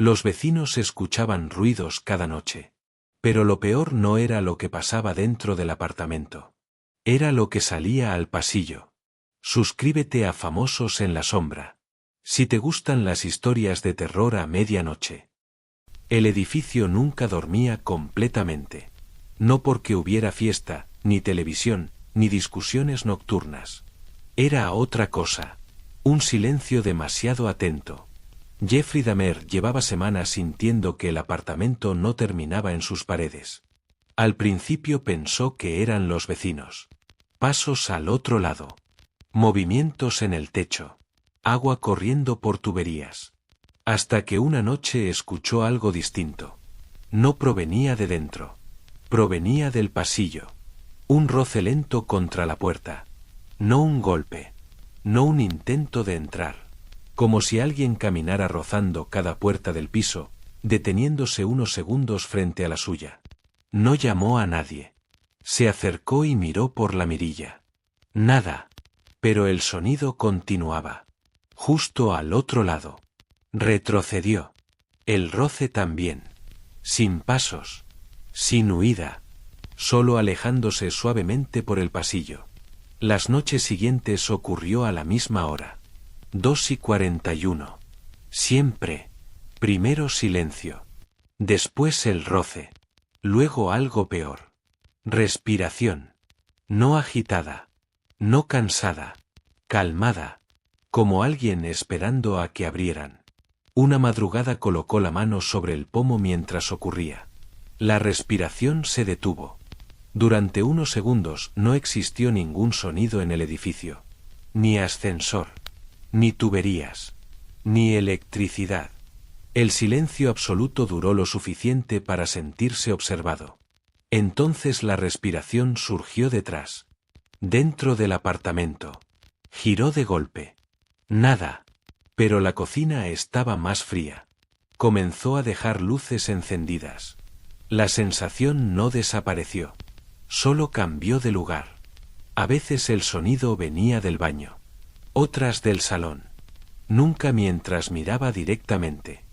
Los vecinos escuchaban ruidos cada noche. Pero lo peor no era lo que pasaba dentro del apartamento. Era lo que salía al pasillo. Suscríbete a Famosos en la Sombra. Si te gustan las historias de terror a medianoche. El edificio nunca dormía completamente. No porque hubiera fiesta, ni televisión, ni discusiones nocturnas. Era otra cosa. Un silencio demasiado atento. Jeffrey Dahmer llevaba semanas sintiendo que el apartamento no terminaba en sus paredes. Al principio pensó que eran los vecinos. Pasos al otro lado. Movimientos en el techo. Agua corriendo por tuberías. Hasta que una noche escuchó algo distinto. No provenía de dentro. Provenía del pasillo. Un roce lento contra la puerta. No un golpe. No un intento de entrar. Como si alguien caminara rozando cada puerta del piso, deteniéndose unos segundos frente a la suya. No llamó a nadie. Se acercó y miró por la mirilla. Nada. Pero el sonido continuaba. Justo al otro lado. Retrocedió. El roce también. Sin pasos. Sin huida. Solo alejándose suavemente por el pasillo. Las noches siguientes ocurrió a la misma hora. 2:41. Siempre. Primero silencio. Después el roce. Luego algo peor. Respiración. No agitada. No cansada. Calmada. Como alguien esperando a que abrieran. Una madrugada colocó la mano sobre el pomo mientras ocurría. La respiración se detuvo. Durante unos segundos no existió ningún sonido en el edificio. Ni ascensor. Ni tuberías. Ni electricidad. El silencio absoluto duró lo suficiente para sentirse observado. Entonces la respiración surgió detrás. Dentro del apartamento. Giró de golpe. Nada. Pero la cocina estaba más fría. Comenzó a dejar luces encendidas. La sensación no desapareció. Solo cambió de lugar. A veces el sonido venía del baño. Otras del salón. Nunca mientras miraba directamente.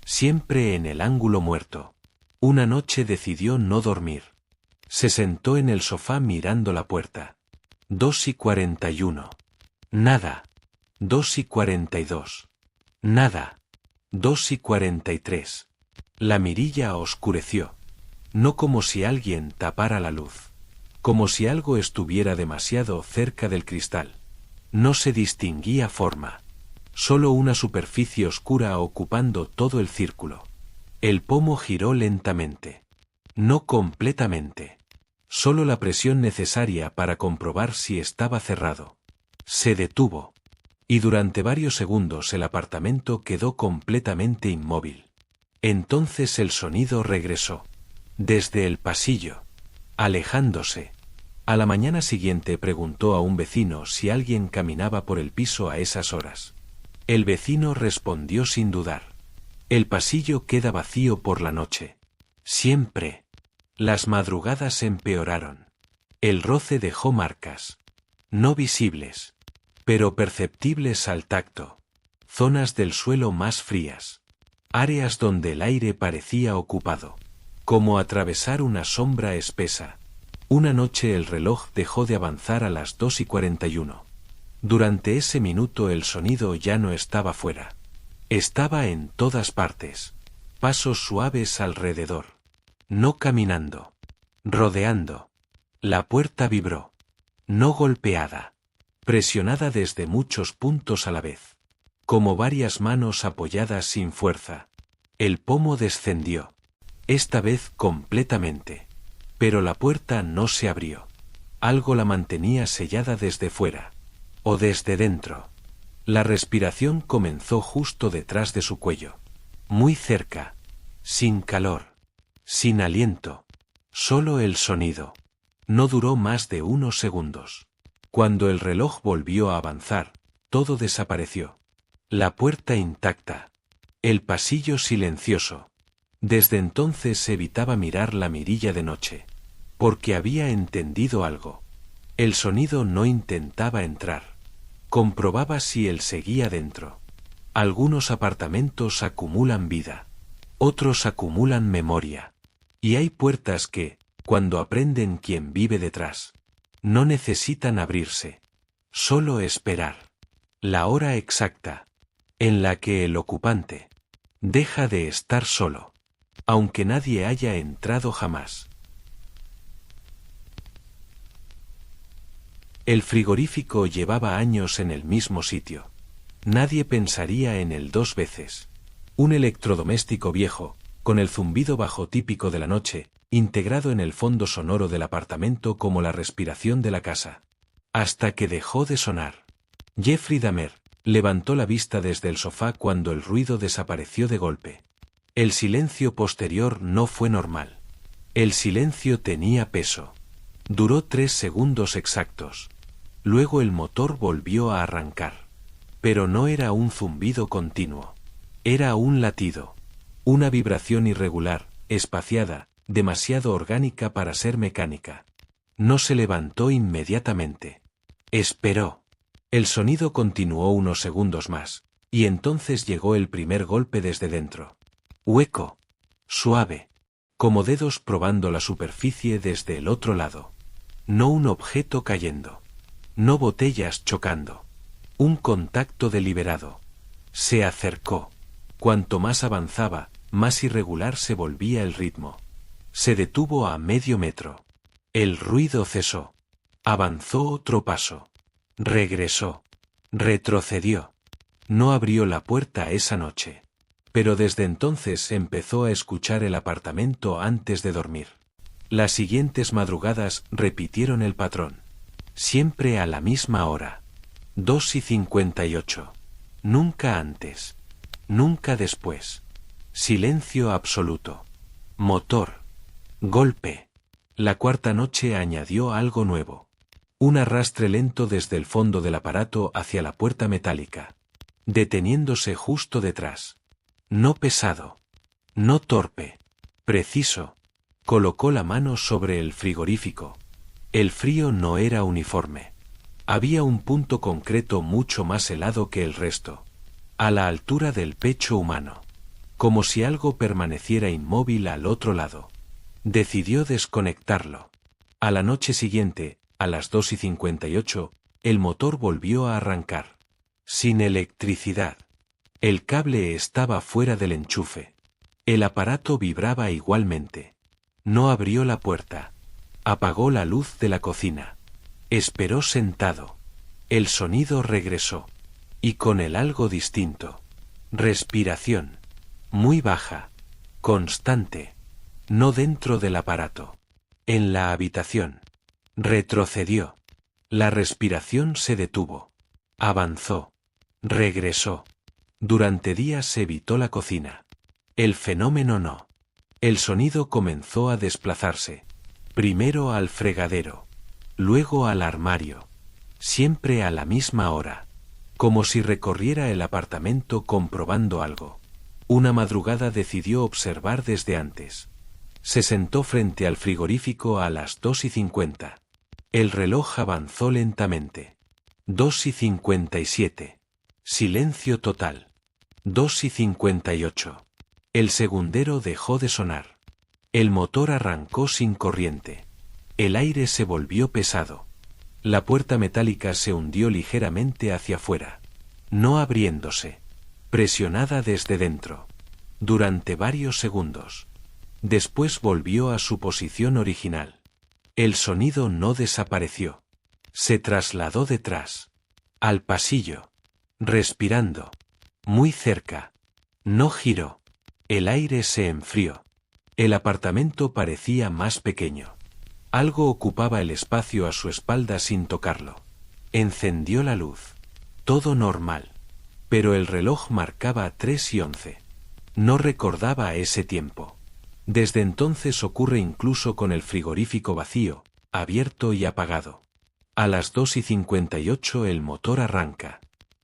Siempre en el ángulo muerto. Una noche decidió no dormir. Se sentó en el sofá mirando la puerta. 2:41. Nada. 2:42. Nada. 2:43. La mirilla oscureció. No como si alguien tapara la luz. Como si algo estuviera demasiado cerca del cristal. No se distinguía forma. Solo una superficie oscura ocupando todo el círculo. El pomo giró lentamente. No completamente. Solo la presión necesaria para comprobar si estaba cerrado. Se detuvo. Y durante varios segundos el apartamento quedó completamente inmóvil. Entonces el sonido regresó. Desde el pasillo. Alejándose. A la mañana siguiente preguntó a un vecino si alguien caminaba por el piso a esas horas. El vecino respondió sin dudar. El pasillo queda vacío por la noche. Siempre. Las madrugadas empeoraron. El roce dejó marcas. No visibles. Pero perceptibles al tacto. Zonas del suelo más frías. Áreas donde el aire parecía ocupado. Como atravesar una sombra espesa. Una noche el reloj dejó de avanzar a las 2:41. Durante ese minuto el sonido ya no estaba fuera. Estaba en todas partes. Pasos suaves alrededor. No caminando. Rodeando. La puerta vibró. No golpeada. Presionada desde muchos puntos a la vez. Como varias manos apoyadas sin fuerza. El pomo descendió. Esta vez completamente. Pero la puerta no se abrió. Algo la mantenía sellada desde fuera. O desde dentro. La respiración comenzó justo detrás de su cuello. Muy cerca. Sin calor. Sin aliento. Solo el sonido. No duró más de unos segundos. Cuando el reloj volvió a avanzar, todo desapareció. La puerta intacta. El pasillo silencioso. Desde entonces evitaba mirar la mirilla de noche. Porque había entendido algo. El sonido no intentaba entrar. Comprobaba si él seguía dentro. Algunos apartamentos acumulan vida. Otros acumulan memoria. Y hay puertas que, cuando aprenden quién vive detrás, no necesitan abrirse. Solo esperar. La hora exacta, en la que el ocupante deja de estar solo, aunque nadie haya entrado jamás. El frigorífico llevaba años en el mismo sitio. Nadie pensaría en él dos veces. Un electrodoméstico viejo, con el zumbido bajo típico de la noche, integrado en el fondo sonoro del apartamento como la respiración de la casa. Hasta que dejó de sonar. Jeffrey Dahmer levantó la vista desde el sofá cuando el ruido desapareció de golpe. El silencio posterior no fue normal. El silencio tenía peso. Duró 3 segundos exactos. Luego el motor volvió a arrancar. Pero no era un zumbido continuo. Era un latido. Una vibración irregular, espaciada, demasiado orgánica para ser mecánica. No se levantó inmediatamente. Esperó. El sonido continuó unos segundos más, y entonces llegó el primer golpe desde dentro. Hueco. Suave. Como dedos probando la superficie desde el otro lado. No un objeto cayendo. No botellas chocando. Un contacto deliberado. Se acercó. Cuanto más avanzaba, más irregular se volvía el ritmo. Se detuvo a medio metro. El ruido cesó. Avanzó otro paso. Regresó. Retrocedió. No abrió la puerta esa noche. Pero desde entonces empezó a escuchar el apartamento antes de dormir. Las siguientes madrugadas repitieron el patrón. Siempre a la misma hora. 2:58. Nunca antes. Nunca después. Silencio absoluto. Motor. Golpe. La cuarta noche añadió algo nuevo. Un arrastre lento desde el fondo del aparato hacia la puerta metálica. Deteniéndose justo detrás. No pesado. No torpe. Preciso. Colocó la mano sobre el frigorífico. El frío no era uniforme. Había un punto concreto mucho más helado que el resto. A la altura del pecho humano. Como si algo permaneciera inmóvil al otro lado. Decidió desconectarlo. A la noche siguiente, a las 2:58, el motor volvió a arrancar. Sin electricidad. El cable estaba fuera del enchufe. El aparato vibraba igualmente. No abrió la puerta. Apagó la luz de la cocina. Esperó sentado. El sonido regresó. Y con él algo distinto. Respiración. Muy baja. Constante. No dentro del aparato. En la habitación. Retrocedió. La respiración se detuvo. Avanzó. Regresó. Durante días evitó la cocina. El fenómeno no. El sonido comenzó a desplazarse. Primero al fregadero. Luego al armario. Siempre a la misma hora. Como si recorriera el apartamento comprobando algo. Una madrugada decidió observar desde antes. Se sentó frente al frigorífico a las 2:50. El reloj avanzó lentamente. 2:57. Silencio total. 2:58. El segundero dejó de sonar. El motor arrancó sin corriente. El aire se volvió pesado. La puerta metálica se hundió ligeramente hacia afuera. No abriéndose. Presionada desde dentro. Durante varios segundos. Después volvió a su posición original. El sonido no desapareció. Se trasladó detrás. Al pasillo. Respirando. Muy cerca. No giró. El aire se enfrió. El apartamento parecía más pequeño. Algo ocupaba el espacio a su espalda sin tocarlo. Encendió la luz. Todo normal. Pero el reloj marcaba 3:11. No recordaba ese tiempo. Desde entonces ocurre incluso con el frigorífico vacío, abierto y apagado. A las 2:58 el motor arranca.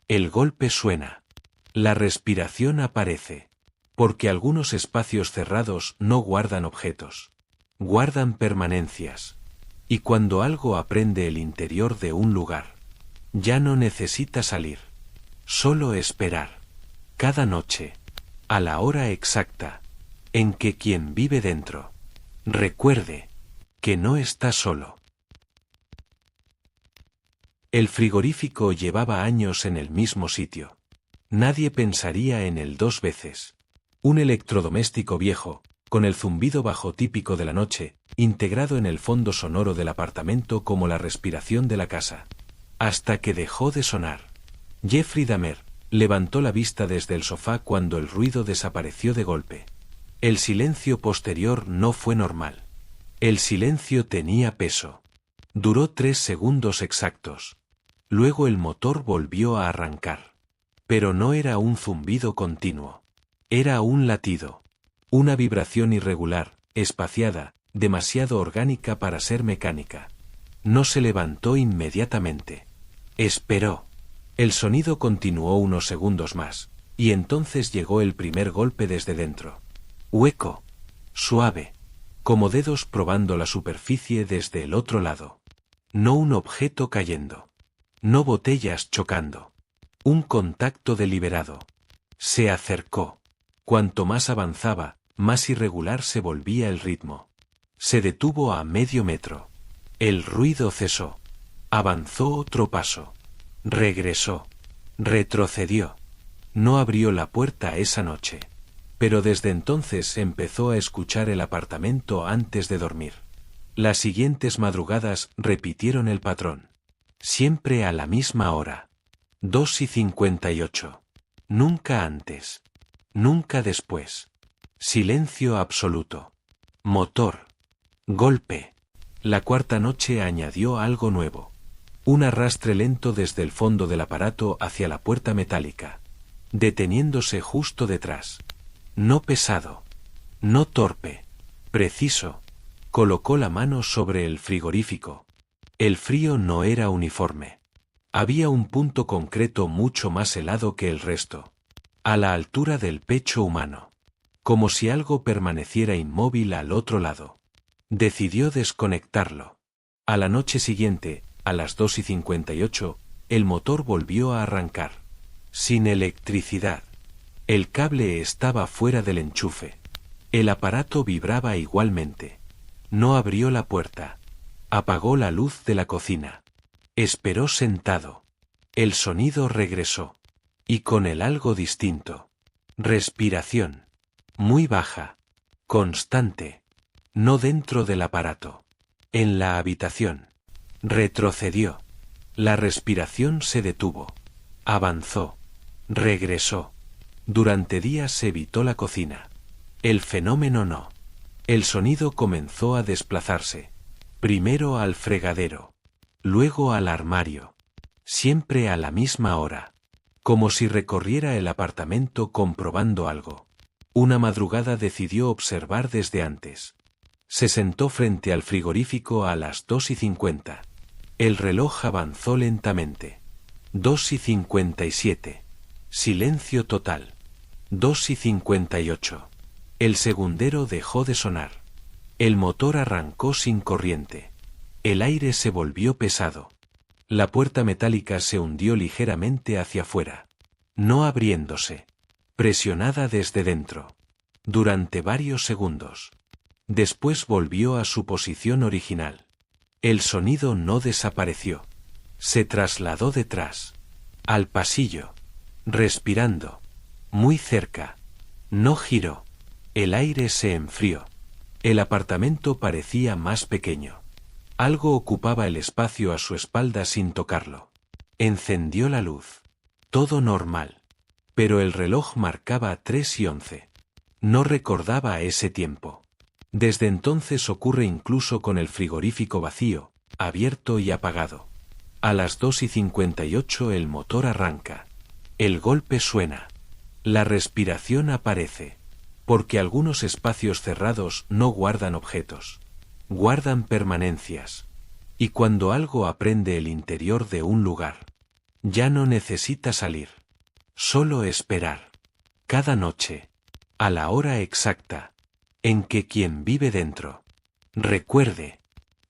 El golpe suena. La respiración aparece. Porque algunos espacios cerrados no guardan objetos. Guardan permanencias. Y cuando algo aprende el interior de un lugar, ya no necesita salir. Solo esperar. Cada noche. A la hora exacta. en que quien vive dentro, recuerde que no está solo. El frigorífico llevaba años en el mismo sitio. Nadie pensaría en él dos veces. Un electrodoméstico viejo, con el zumbido bajo típico de la noche, integrado en el fondo sonoro del apartamento como la respiración de la casa. Hasta que dejó de sonar. Jeffrey Dahmer levantó la vista desde el sofá cuando el ruido desapareció de golpe. El silencio posterior no fue normal. El silencio tenía peso. Duró 3 segundos exactos. Luego el motor volvió a arrancar. Pero no era un zumbido continuo. Era un latido. Una vibración irregular, espaciada, demasiado orgánica para ser mecánica. No se levantó inmediatamente. Esperó. El sonido continuó unos segundos más, y entonces llegó el primer golpe desde dentro. Hueco. Suave. Como dedos probando la superficie desde el otro lado. No un objeto cayendo. No botellas chocando. Un contacto deliberado. Se acercó. Cuanto más avanzaba, más irregular se volvía el ritmo. Se detuvo a medio metro. El ruido cesó. Avanzó otro paso. Regresó. Retrocedió. No abrió la puerta esa noche. Pero desde entonces empezó a escuchar el apartamento antes de dormir. Las siguientes madrugadas repitieron el patrón. Siempre a la misma hora. 2:58. Nunca antes. Nunca después. Silencio absoluto. Motor. Golpe. La cuarta noche añadió algo nuevo. Un arrastre lento desde el fondo del aparato hacia la puerta metálica. Deteniéndose justo detrás. No pesado. No torpe. Preciso. Colocó la mano sobre el frigorífico. El frío no era uniforme. Había un punto concreto mucho más helado que el resto. A la altura del pecho humano. Como si algo permaneciera inmóvil al otro lado. Decidió desconectarlo. A la noche siguiente, a las 2:58, el motor volvió a arrancar. Sin electricidad. El cable estaba fuera del enchufe. El aparato vibraba igualmente. No abrió la puerta. Apagó la luz de la cocina. Esperó sentado. El sonido regresó. Y con él algo distinto. Respiración. Muy baja. Constante. No dentro del aparato. En la habitación. Retrocedió. La respiración se detuvo. Avanzó. Regresó. Durante días evitó la cocina. El fenómeno no. El sonido comenzó a desplazarse. Primero al fregadero. Luego al armario. Siempre a la misma hora. Como si recorriera el apartamento comprobando algo. Una madrugada decidió observar desde antes. Se sentó frente al frigorífico a las 2:50. El reloj avanzó lentamente. 2:57. Silencio total. 2:58. El segundero dejó de sonar. El motor arrancó sin corriente. El aire se volvió pesado. La puerta metálica se hundió ligeramente hacia afuera. No abriéndose. Presionada desde dentro. Durante varios segundos. Después volvió a su posición original. El sonido no desapareció. Se trasladó detrás. Al pasillo. Respirando. Muy cerca. No giró. El aire se enfrió. El apartamento parecía más pequeño. Algo ocupaba el espacio a su espalda sin tocarlo. Encendió la luz. Todo normal. Pero el reloj marcaba 3:11. No recordaba ese tiempo. Desde entonces ocurre incluso con el frigorífico vacío, abierto y apagado. A las 2:58 el motor arranca. El golpe suena. La respiración aparece. Porque algunos espacios cerrados no guardan objetos. Guardan permanencias. Y cuando algo aprende el interior de un lugar, ya no necesita salir. Solo esperar. Cada noche. A la hora exacta. En que quien vive dentro. Recuerde.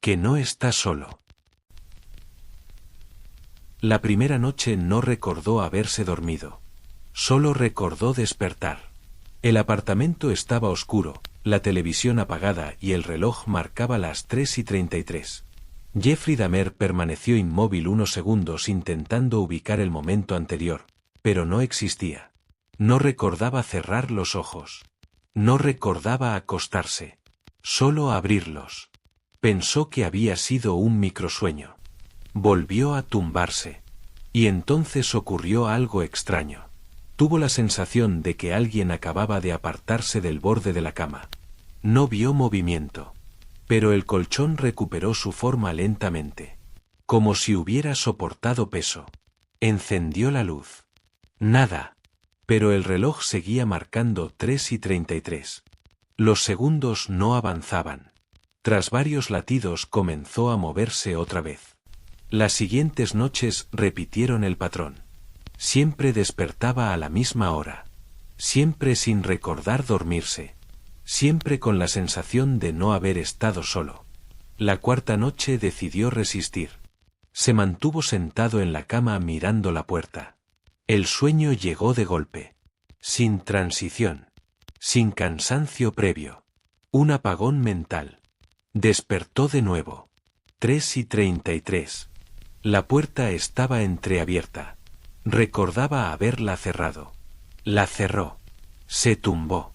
Que no está solo. La primera noche no recordó haberse dormido. Solo recordó despertar. El apartamento estaba oscuro, la televisión apagada y el reloj marcaba las 3:33. Jeffrey Dahmer permaneció inmóvil unos segundos intentando ubicar el momento anterior, pero no existía. No recordaba cerrar los ojos. No recordaba acostarse. Solo abrirlos. Pensó que había sido un microsueño. Volvió a tumbarse. Y entonces ocurrió algo extraño. Tuvo la sensación de que alguien acababa de apartarse del borde de la cama. No vio movimiento. Pero el colchón recuperó su forma lentamente. Como si hubiera soportado peso. Encendió la luz. Nada. Pero el reloj seguía marcando 3:33. Los segundos no avanzaban. Tras varios latidos comenzó a moverse otra vez. Las siguientes noches repitieron el patrón. Siempre despertaba a la misma hora. Siempre sin recordar dormirse. Siempre con la sensación de no haber estado solo. La cuarta noche decidió resistir. Se mantuvo sentado en la cama mirando la puerta. El sueño llegó de golpe. Sin transición. Sin cansancio previo. Un apagón mental. Despertó de nuevo. 3:33. La puerta estaba entreabierta. Recordaba haberla cerrado. La cerró. Se tumbó.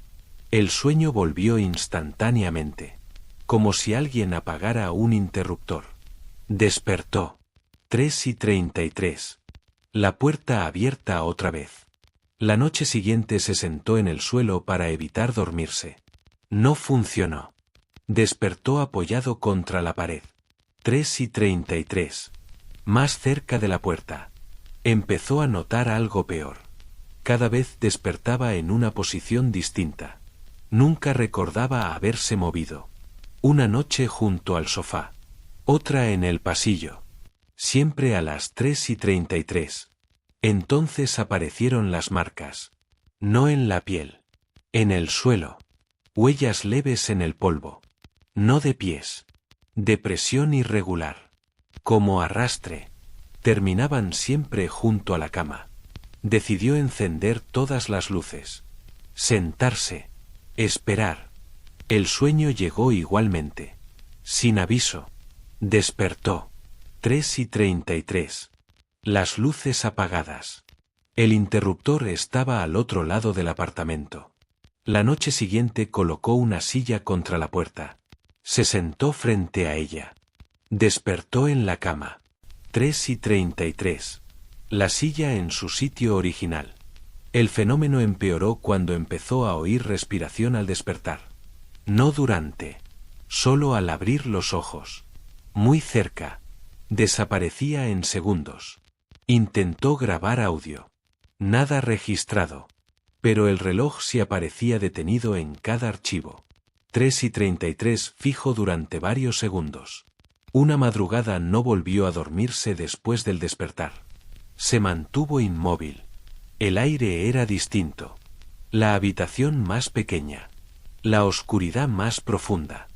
El sueño volvió instantáneamente. Como si alguien apagara un interruptor. Despertó. 3:33. La puerta abierta otra vez. La noche siguiente se sentó en el suelo para evitar dormirse. No funcionó. Despertó apoyado contra la pared. 3:33. Más cerca de la puerta. Empezó a notar algo peor. Cada vez despertaba en una posición distinta. Nunca recordaba haberse movido. Una noche junto al sofá. Otra en el pasillo. Siempre a las 3:33. Entonces aparecieron las marcas. No en la piel. En el suelo. Huellas leves en el polvo. No de pies. De presión irregular. Como arrastre. Terminaban siempre junto a la cama. Decidió encender todas las luces. Sentarse. Esperar. El sueño llegó igualmente. Sin aviso. Despertó. 3:33. Las luces apagadas. El interruptor estaba al otro lado del apartamento. La noche siguiente colocó una silla contra la puerta. Se sentó frente a ella. Despertó en la cama. 3:33. La silla en su sitio original. El fenómeno empeoró cuando empezó a oír respiración al despertar. No durante. Solo al abrir los ojos. Muy cerca. Desaparecía en segundos. Intentó grabar audio. Nada registrado. Pero el reloj sí aparecía detenido en cada archivo. 3:33 fijo durante varios segundos. Una madrugada no volvió a dormirse después del despertar. Se mantuvo inmóvil. El aire era distinto. La habitación más pequeña. La oscuridad más profunda.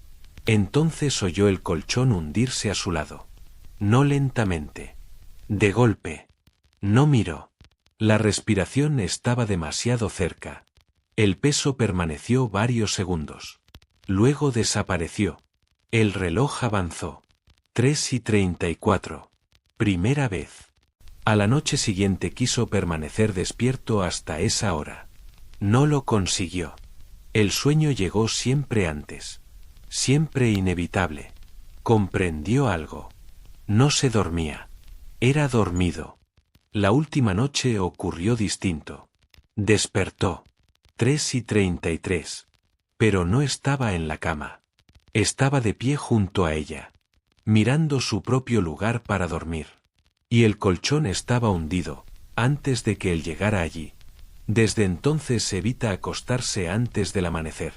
Entonces oyó el colchón hundirse a su lado. No lentamente. De golpe. No miró. La respiración estaba demasiado cerca. El peso permaneció varios segundos. Luego desapareció. El reloj avanzó. 3:34. Primera vez. A la noche siguiente quiso permanecer despierto hasta esa hora. No lo consiguió. El sueño llegó siempre antes. Siempre inevitable. Comprendió algo. No se dormía. Era dormido. La última noche ocurrió distinto. Despertó. 3:33. Pero no estaba en la cama. Estaba de pie junto a ella. Mirando su propio lugar para dormir. Y el colchón estaba hundido, antes de que él llegara allí. Desde entonces evita acostarse antes del amanecer.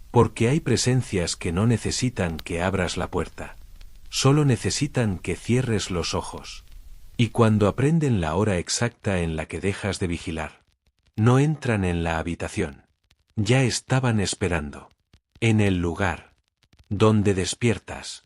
Porque hay presencias que no necesitan que abras la puerta. Solo necesitan que cierres los ojos. Y cuando aprenden la hora exacta en la que dejas de vigilar, no entran en la habitación. Ya estaban esperando. En el lugar donde despiertas.